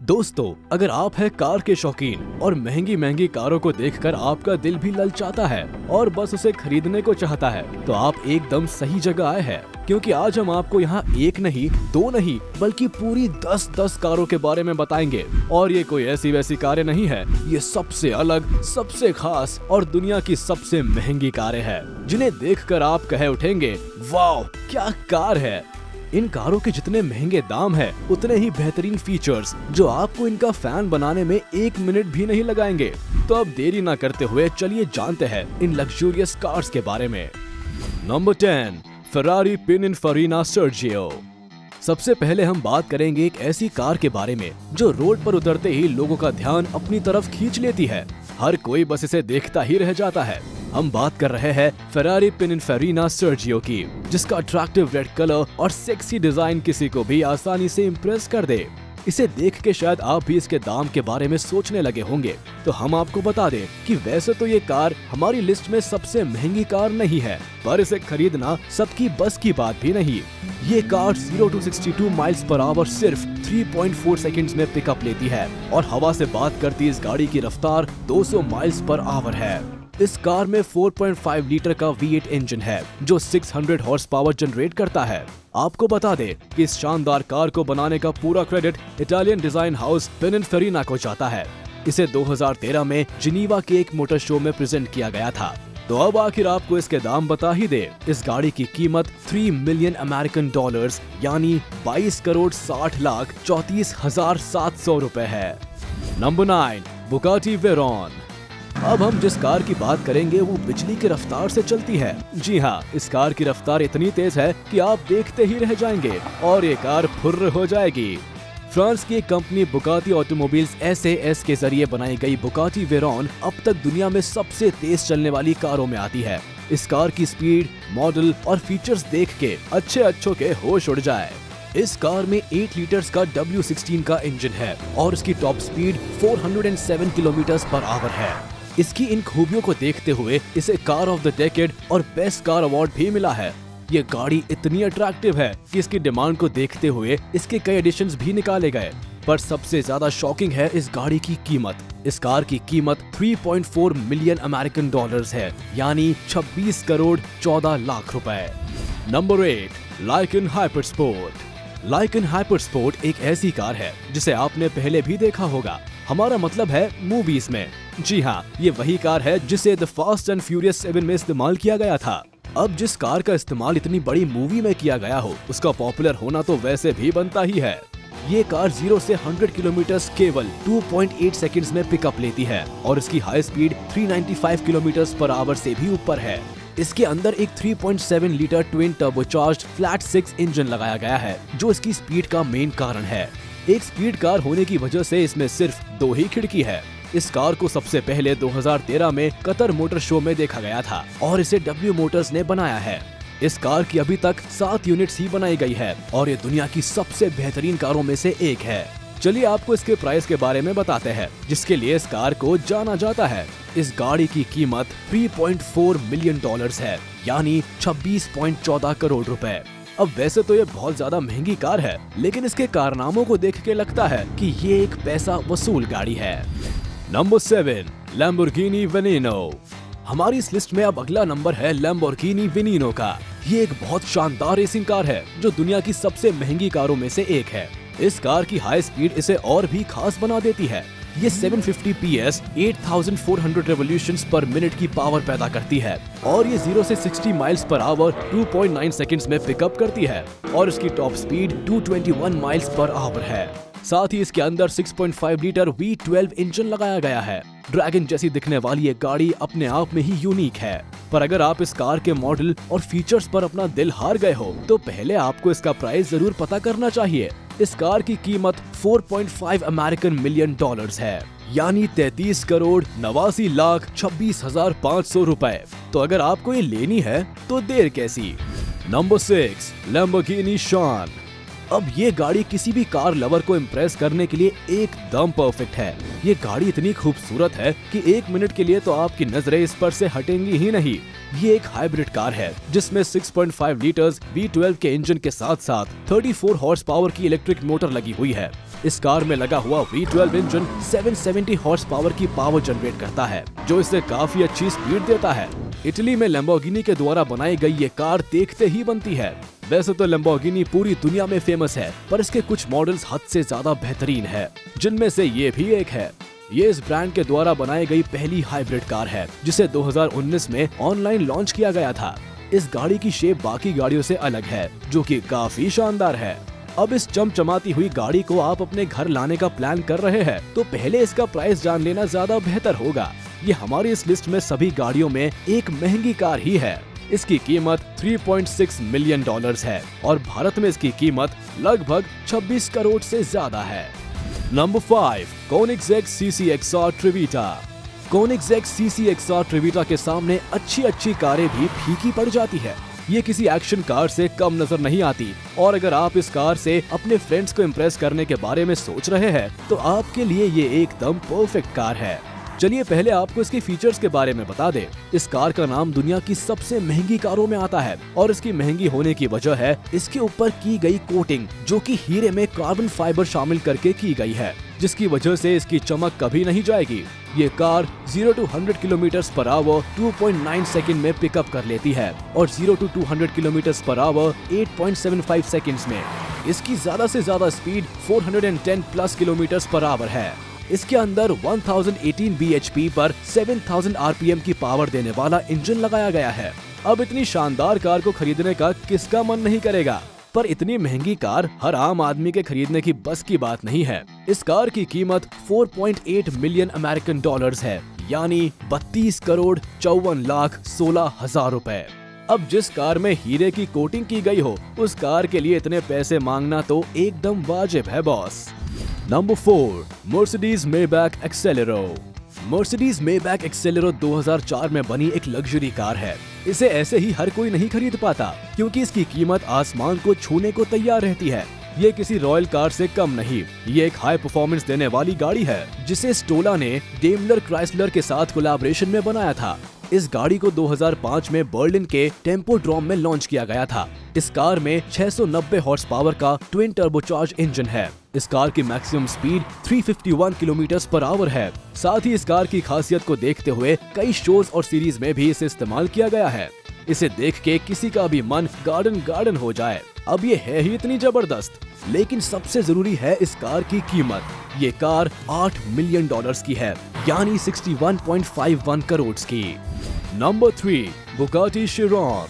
दोस्तों, अगर आप हैं कार के शौकीन और महंगी महंगी कारों को देखकर आपका दिल भी ललचाता है और बस उसे खरीदने को चाहता है, तो आप एकदम सही जगह आए हैं। क्योंकि आज हम आपको यहाँ एक नहीं, दो नहीं, बल्कि पूरी 10 कारों के बारे में बताएंगे। और ये कोई ऐसी वैसी कारें नहीं है, ये सबसे अलग, सबसे खास और दुनिया की सबसे महंगी कारें हैं, जिन्हें देखकर आप कह उठेंगे, वाह क्या कार है। इन कारों के जितने महंगे दाम हैं, उतने ही बेहतरीन फीचर्स जो आपको इनका फैन बनाने में 1 मिनट भी नहीं लगाएंगे। तो अब देरी ना करते हुए चलिए जानते हैं इन लग्जूरियस कार्स के बारे में। Number 10, Ferrari Pininfarina Sergio. सबसे पहले हम बात करेंगे एक ऐसी कार के बारे में जो रोड पर उतरते ही लोगों का ध्यान अपनी तरफ खींच लेती है। हर कोई बस इसे देखता ही रह जाता है। हम बात कर रहे हैं फेरारी पिनिनफेरिना सर्जियो की, जिसका अट्रैक्टिव रेड कलर और सेक्सी डिजाइन किसी को भी आसानी से इम्प्रेस कर दे। इसे देख के शायद आप भी इसके दाम के बारे में सोचने लगे होंगे। तो हम आपको बता दें कि वैसे तो ये कार हमारी लिस्ट में सबसे महंगी कार नहीं है, पर इसे खरीदना सबकी बस की बात भी नहीं। ये car 0 to 62 miles per hour सिर्फ 3.4 सेकंड्स में पिकअप लेती है और हवा से बात करती इस गाड़ी की रफ्तार 200 माइल्स पर आवर है। इस कार में 4.5 लीटर का V8 इंजन है जो 600 हॉर्स पावर जनरेट करता है। आपको बता दें कि इस शानदार कार को बनाने का पूरा credit Italian design house Pininfarina को जाता है। इसे 2013 में जिनीवा के एक मोटर शो में प्रेजेंट किया गया था। तो अब आखिर आपको इसके दाम बता ही दे। इस गाड़ी की कीमत 3 मिलियन अमेरिकन डॉलर्स यानी 22 करोड़ 60 लाख 34,700 रुपए है। Number 9, Bugatti Veyron. अब हम जिस कार की बात करेंगे वो बिजली की रफ्तार से चलती है। जी हाँ, इस कार की रफ्तार इतनी तेज है कि आप देखते ही रह जाएंगे और ये कार फुर्र हो जाएगी। फ्रांस की एक कंपनी बुगाटी ऑटोमोबाइल्स SAS के जरिए बनाई गई बुगाटी वेरॉन अब तक दुनिया में सबसे तेज चलने वाली कारों में आती है। इस कार की स्पीड, मॉडल और फीचर्स देख के अच्छों के होश उड़ जाए। इस कार में 8 लीटर्स का W16 का इंजन है और इसकी top speed 407 kilometre per hour है। इसकी इन खूबियों को देखते हुए इसे कार ऑफ द डेकेड और बेस्ट कार अवार्ड भी मिला है। ये गाड़ी इतनी अट्रैक्टिव है कि इसकी डिमांड को देखते हुए इसके कई एडिशंस भी निकाले गए। पर सबसे ज्यादा शॉकिंग है इस गाड़ी की कीमत। इस कार की कीमत 3.4 मिलियन अमेरिकन डॉलर्स है, यानी 26 करोड़ 14 लाख रुपए। Number 8, Lykan Hypersport. Lykan Hypersport एक ऐसी कार है जिसे आपने पहले भी देखा होगा। हमारा मतलब है मूवीज में। जी हाँ, ये वही कार है जिसे द फास्ट एंड फ्यूरियस 7 में इस्तेमाल किया गया था। अब जिस कार का इस्तेमाल इतनी बड़ी मूवी में किया गया हो, उसका पॉपुलर होना तो वैसे भी बनता ही है। ये कार 0 से 100 किलोमीटर केवल 2.8 सेकंड्स में पिकअप लेती है और इसकी high speed 395 kilometre per hour से भी ऊपर है। इसके अंदर एक 3.7 litre twin turbocharged flat 6 engine लगाया गया है, जो इसकी स्पीड का मेन कारण है। एक स्पीड कार होने की वजह से इसमें सिर्फ 2 ही खिड़की है। इस कार को सबसे पहले 2013 में कतर मोटर शो में देखा गया था और इसे W मोटर्स ने बनाया है। इस कार की अभी तक 7 यूनिट्स ही बनाई गई है और ये दुनिया की सबसे बेहतरीन कारों में से एक है। चलिए आपको इसके प्राइस के बारे में बताते हैं, जिसके लिए इस कार को जाना जाता है। इस गाड़ी की कीमत 3.4 मिलियन डॉलर्स है, यानी 26.14 करोड़ रुपए। अब वैसे तो ये बहुत ज्यादा महंगी कार है, लेकिन इसके कारनामों को देख के लगता है कि ये एक पैसा वसूल गाड़ी है। Number 7, Lamborghini Veneno. हमारी इस लिस्ट में अब अगला नंबर है लैम्बोर्गिनी वेनिनो का। ये एक बहुत शानदार रेसिंग कार है जो दुनिया की सबसे महंगी कारों में से एक है। इस कार की हाई स्पीड इसे और भी खास बना देती है। ये 750 PS 8400 रेवोल्यूशंस पर मिनट की पावर पैदा करती है और ये 0 से 60 माइल्स पर आवर 2.9 सेकंड्स में पिकअप करती है और इसकी top speed 221 miles per hour है। साथ ही इसके अंदर 6.5 लीटर V12 इंजन लगाया गया है। ड्रैगन जैसी दिखने वाली ये गाड़ी अपने आप में ही यूनिक है। पर अगर आप इस कार के मॉडल और फीचर्स पर अपना दिल हार गए हो, तो पहले आपको इसका प्राइस जरूर पता करना चाहिए। इस कार की कीमत 4.5 अमेरिकन मिलियन डॉलर्स है, यानी 33 करोड़ 89 लाख 26,500 रुपए। तो अगर आपको ये लेनी है तो देर कैसी। नंबर 6, लैम्बोर्गिनी शान। अब ये गाड़ी किसी भी कार लवर को इम्प्रेस करने के लिए एकदम परफेक्ट है। ये गाड़ी इतनी खूबसूरत है कि 1 मिनट के लिए तो आपकी नजरें इस पर से हटेंगी ही नहीं। ये एक हाइब्रिड कार है जिसमें 6.5 लीटर्स V12 के इंजन के साथ साथ 34 हॉर्स पावर की इलेक्ट्रिक मोटर लगी हुई है। इस कार में लगा हुआ V12 इंजन 770 हॉर्स पावर की पावर जनरेट करता है, जो इसे काफी अच्छी स्पीड देता है। इटली में लैम्बोर्गिनी के द्वारा बनाई गई ये कार देखते ही बनती है। वैसे तो लैम्बोर्गिनी पूरी दुनिया में फेमस है, पर इसके कुछ मॉडल्स हद से ज्यादा बेहतरीन है, जिनमें से ये भी एक है। ये इस ब्रांड के द्वारा बनाई गई पहली हाइब्रिड कार है, जिसे 2019 में ऑनलाइन लॉन्च किया गया था। इस गाड़ी की शेप बाकी गाड़ियों से अलग है, जो कि काफी शानदार है। अब इस चमचमाती हुई गाड़ी को आप अपने घर लाने का प्लान कर रहे हैं, तो पहले इसका प्राइस जान लेना ज्यादा बेहतर होगा। ये हमारी इस लिस्ट में सभी गाड़ियों में एक महंगी कार ही है। इसकी कीमत $3.6 मिलियन है और भारत में इसकी कीमत लगभग 26 करोड़ से ज्यादा है। Number 5, कोनिग्सेग CCXR ट्रिवीटा। कोनिग्सेग CCXR ट्रिवीटा के सामने अच्छी कारें भी फीकी पड़ जाती है। ये किसी एक्शन कार से कम नजर नहीं आती, और अगर आप इस कार से अपने फ्रेंड्स को इम्प्रेस करने के बारे में सोच रहे हैं, तो आपके लिए ये एकदम परफेक्ट कार है। चलिए पहले आपको इसके फीचर्स के बारे में बता दें। इस कार का नाम दुनिया की सबसे महंगी कारों में आता है, और इसकी महंगी होने की वजह है इसके ऊपर की गई कोटिंग, जो कि हीरे में कार्बन फाइबर शामिल करके की गई है, जिसकी वजह से इसकी चमक कभी नहीं जाएगी। ये कार 0 to 100 km/h 2.9 सेकंड में पिकअप कर लेती है, और 0 to 200 km/h 8.75 सेकंड्स में। इसकी ज्यादा से ज्यादा स्पीड 410+ km/h है। इसके अंदर 1018 bhp पर 7000 rpm की पावर देने वाला इंजन लगाया गया है। अब इतनी शानदार कार को खरीदने का किसका मन नहीं करेगा, पर इतनी महंगी कार हर आम आदमी के खरीदने की बस की बात नहीं है। इस कार की कीमत $4.8 मिलियन है, यानी 32 करोड़ 54 लाख 16 हजार रुपए। अब जिस कार में हीरे की कोटिंग की गई हो, उस कार के लिए इतने पैसे मांगना तो एकदम वाजिब है boss. Number 4, Mercedes Maybach Exelero. Mercedes Maybach Exelero 2004 में बनी एक लग्जरी कार है। इसे ऐसे ही हर कोई नहीं खरीद पाता, क्योंकि इसकी कीमत आसमान को छूने को तैयार रहती है। ये किसी रॉयल कार से कम नहीं, ये एक हाई परफॉर्मेंस देने वाली गाड़ी है, जिसे स्टोला ने डेमलर क्राइसलर के साथ कोलैबोरेशन में बनाया था। इस गाड़ी को 2005 में बर्लिन के टेम्पोड्रोम में लॉन्च किया गया था। इस कार में 690 हॉर्स पावर का ट्विन टर्बोचार्ज इंजन है। इस कार की मैक्सिमम स्पीड 351 km/h है। साथ ही इस कार की खासियत को देखते हुए कई शोज और सीरीज में भी इसे इस्तेमाल किया गया है। इसे देख के किसी का भी मन गार्डन हो जाए। अब ये है ही इतनी जबरदस्त, लेकिन सबसे जरूरी है इस कार की कीमत। ये कार $8 मिलियन की है, यानी 61.51 करोड़ की। Number 3, Bugatti Chiron.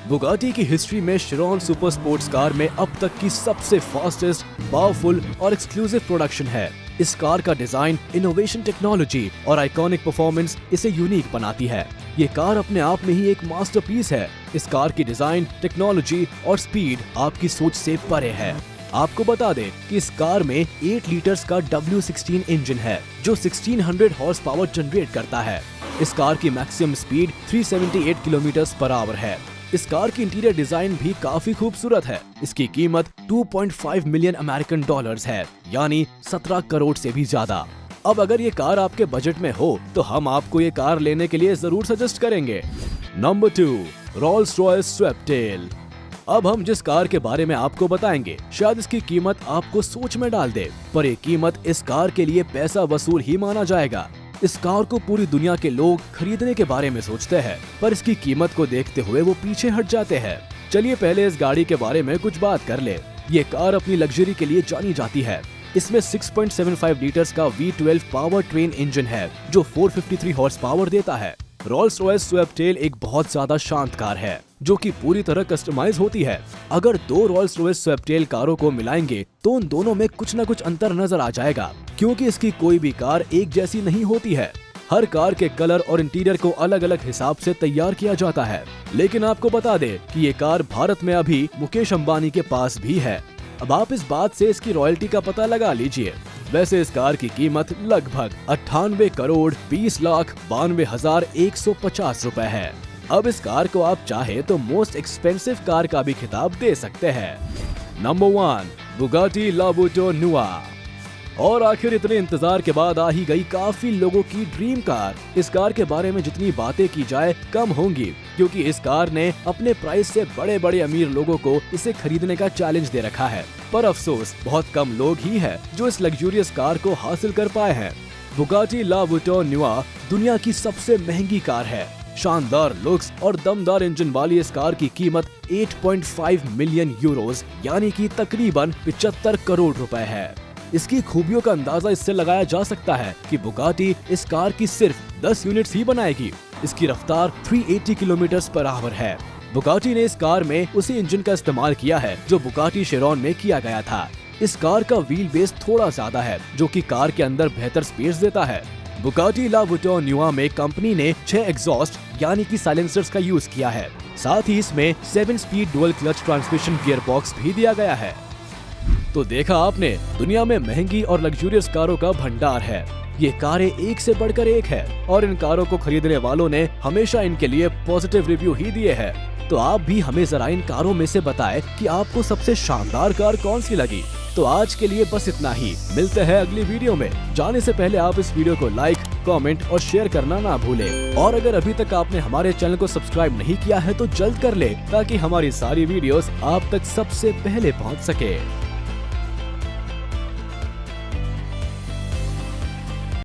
बुगाटी की हिस्ट्री में चिरॉन सुपर स्पोर्ट्स कार में अब तक की सबसे फास्टेस्ट, पावरफुल और एक्सक्लूसिव प्रोडक्शन है। इस कार का डिजाइन, इनोवेशन, टेक्नोलॉजी और आइकॉनिक परफॉर्मेंस इसे यूनिक बनाती है। ये कार अपने आप में ही एक मास्टरपीस है। इस कार की डिजाइन, टेक्नोलॉजी और स्पीड आपकी सोच से परे है। आपको बता दें कि इस कार में 8 लीटर्स का W16 इंजन है, जो 1600 हॉर्स पावर जनरेट करता है। इस कार की मैक्सिमम स्पीड 378 km/h है। इस कार की इंटीरियर डिजाइन भी काफी खूबसूरत है। इसकी कीमत $2.5 मिलियन है, यानी 17 करोड़ से भी ज्यादा। अब अगर ये कार आपके बजट में हो, तो हम आपको ये कार लेने के लिए जरूर सजेस्ट करेंगे। Number 2, Rolls Royce Sweptail. अब हम जिस कार के बारे में आपको बताएंगे, शायद इसकी कीमत आपको सोच में डाल दे, पर ये कीमत इस कार के लिए पैसा वसूल ही माना जाएगा। इस कार को पूरी दुनिया के लोग खरीदने के बारे में सोचते हैं, पर इसकी कीमत को देखते हुए वो पीछे हट जाते हैं। चलिए पहले इस गाड़ी के बारे में कुछ बात कर ले। ये कार अपनी लग्जरी के लिए जानी जाती है। इसमें 6.75 लीटर्स का V12 पावर ट्रेन इंजन है, जो 453 हॉर्स पावर देता है। रोल्स रॉयस स्वेप्टेल एक बहुत ज्यादा शांत कार है, जो कि पूरी तरह कस्टमाइज होती है। अगर दो रोल्स रॉयस स्वेप्टेल कारों को मिलाएंगे, तो उन दोनों में कुछ न कुछ अंतर नजर आ जाएगा, क्योंकि इसकी कोई भी कार एक जैसी नहीं होती है। हर कार के कलर और इंटीरियर को अलग अलग हिसाब से तैयार किया जाता है। लेकिन आपको बता दें कि ये कार भारत में अभी मुकेश अंबानी के पास भी है। अब आप इस बात से इसकी रॉयल्टी का पता लगा लीजिए। वैसे इस कार की कीमत लगभग 98 करोड़ 20 लाख 92,150 रुपए है। अब इस कार को आप चाहे तो मोस्ट एक्सपेंसिव कार का भी खिताब दे सकते हैं। नंबर 1, बुगाटी लाबूटो नुआ। और आखिर इतने इंतजार के बाद आ ही गई काफी लोगों की ड्रीम कार। इस कार के बारे में जितनी बातें की जाए कम होंगी, क्योंकि इस कार ने अपने प्राइस से बड़े बड़े अमीर लोगों को इसे खरीदने का चैलेंज दे रखा है। पर अफसोस बहुत कम लोग ही हैं जो इस लग्जूरियस कार को हासिल कर पाए हैं। बुगाटी ला वुइटॉन नुआ दुनिया की सबसे महंगी कार है। शानदार लुक्स और दमदार इंजन वाली इस कार की कीमत 8.5 मिलियन यूरोज यानी कि तकरीबन 75 करोड़ रुपए है। इसकी खूबियों का अंदाजा इससे लगाया जा सकता है कि बुगाटी इस कार की सिर्फ 10 यूनिट्स ही बनाएगी। इसकी रफ्तार 380 किलोमीटर पर आवर है। बुगाटी ने इस कार में उसी इंजन का इस्तेमाल किया है जो बुगाटी शेरॉन में किया गया था। इस कार का व्हील बेस थोड़ा ज्यादा है जो कि कार के अंदर बेहतर स्पेस देता है। बुगाटी ला वुइटॉन नुआ में कंपनी ने 6 एग्जॉस्ट यानी कि साइलेंसर्स का यूज किया है। साथ ही इसमें 7 speed dual clutch transmission gear box भी दिया गया है। तो देखा आपने, दुनिया में महंगी और लग्जूरियस कारों का भंडार है। ये कारें एक से बढ़कर एक है और इन कारों को खरीदने वालों ने हमेशा इनके लिए पॉजिटिव रिव्यू ही दिए हैं। तो आप भी हमें जरा इन कारों में से बताएं कि आपको सबसे शानदार कार कौन सी लगी। तो आज के लिए बस इतना ही, मिलते हैं अगली वीडियो में। जाने से पहले आप इस वीडियो को लाइक, कमेंट और शेयर करना ना भूलें। और अगर अभी तक आपने हमारे चैनल को सब्सक्राइब नहीं किया है तो जल्द कर ले ताकि हमारी सारी वीडियोस आप तक सबसे पहले पहुंच सके।